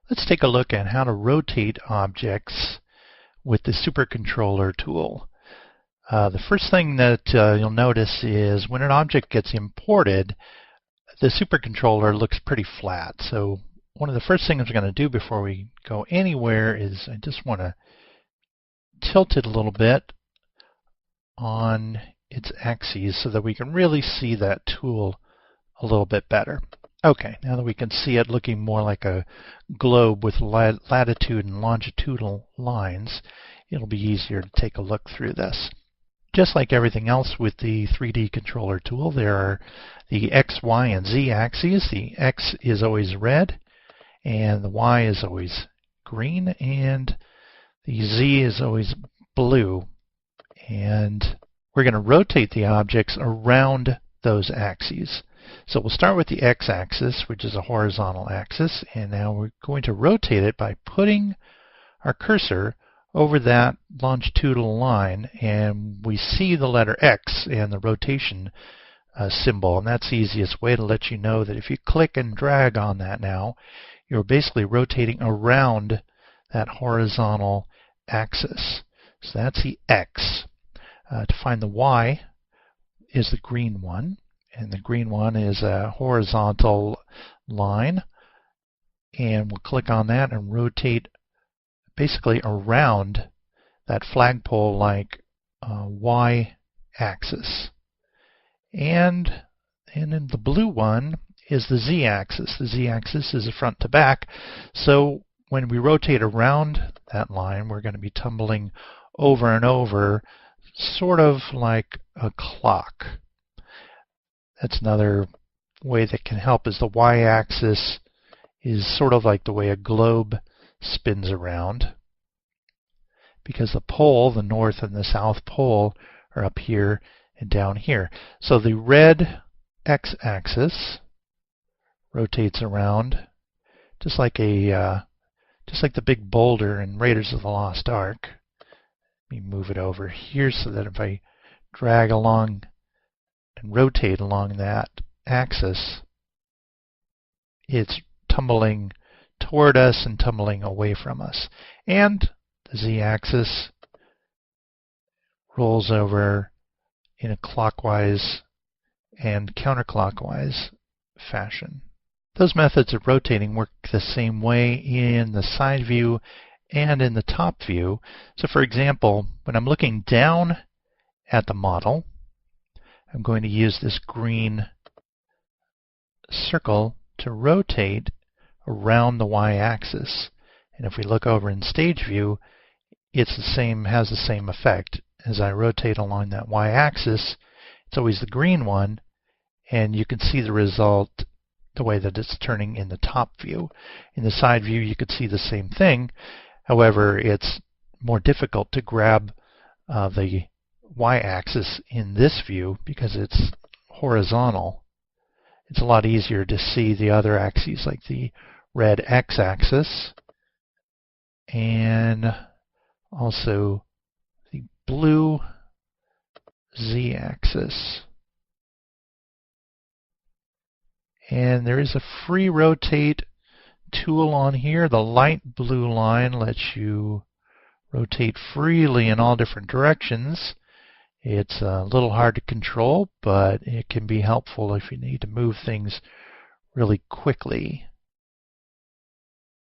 Let's take a look at how to rotate objects with the supercontroller tool. The first thing that you'll notice is when an object gets imported, the supercontroller looks pretty flat. So one of the first things we're going to do before we go anywhere is I just want to tilt it a little bit on its axes so that we can really see that tool a little bit better. Okay, now that we can see it looking more like a globe with latitude and longitudinal lines, it'll be easier to take a look through this. Just like everything else with the 3D controller tool, there are the X, Y, and Z axes. The X is always red, and the Y is always green, and the Z is always blue. And we're going to rotate the objects around those axes. So we'll start with the X-axis, which is a horizontal axis, and now we're going to rotate it by putting our cursor over that longitudinal line, and we see the letter X and the rotation symbol, and that's the easiest way to let you know that if you click and drag on that now, you're basically rotating around that horizontal axis. So that's the X. To find the Y is the green one, and the green one is a horizontal line, and we'll click on that and rotate basically around that flagpole-like Y-axis. And then the blue one is the Z-axis. The Z-axis is a front to back, so when we rotate around that line, we're going to be tumbling over and over, sort of like a clock. That's another way that can help is the Y-axis is sort of like the way a globe spins around, because the pole, the north and the south pole, are up here and down here. So the red X-axis rotates around just like the big boulder in Raiders of the Lost Ark. Let me move it over here so that if I drag along and rotate along that axis, it's tumbling toward us and tumbling away from us. And the Z-axis rolls over in a clockwise and counterclockwise fashion. Those methods of rotating work the same way in the side view and in the top view. So for example, when I'm looking down at the model, I'm going to use this green circle to rotate around the Y-axis. And if we look over in stage view, it's the same, has the same effect. As I rotate along that Y-axis, it's always the green one, and you can see the result the way that it's turning in the top view. In the side view, you could see the same thing. However, it's more difficult to grab the Y-axis in this view because it's horizontal. It's a lot easier to see the other axes like the red X-axis and also the blue Z-axis. And there is a free rotate tool on here. The light blue line lets you rotate freely in all different directions. It's a little hard to control, but it can be helpful if you need to move things really quickly.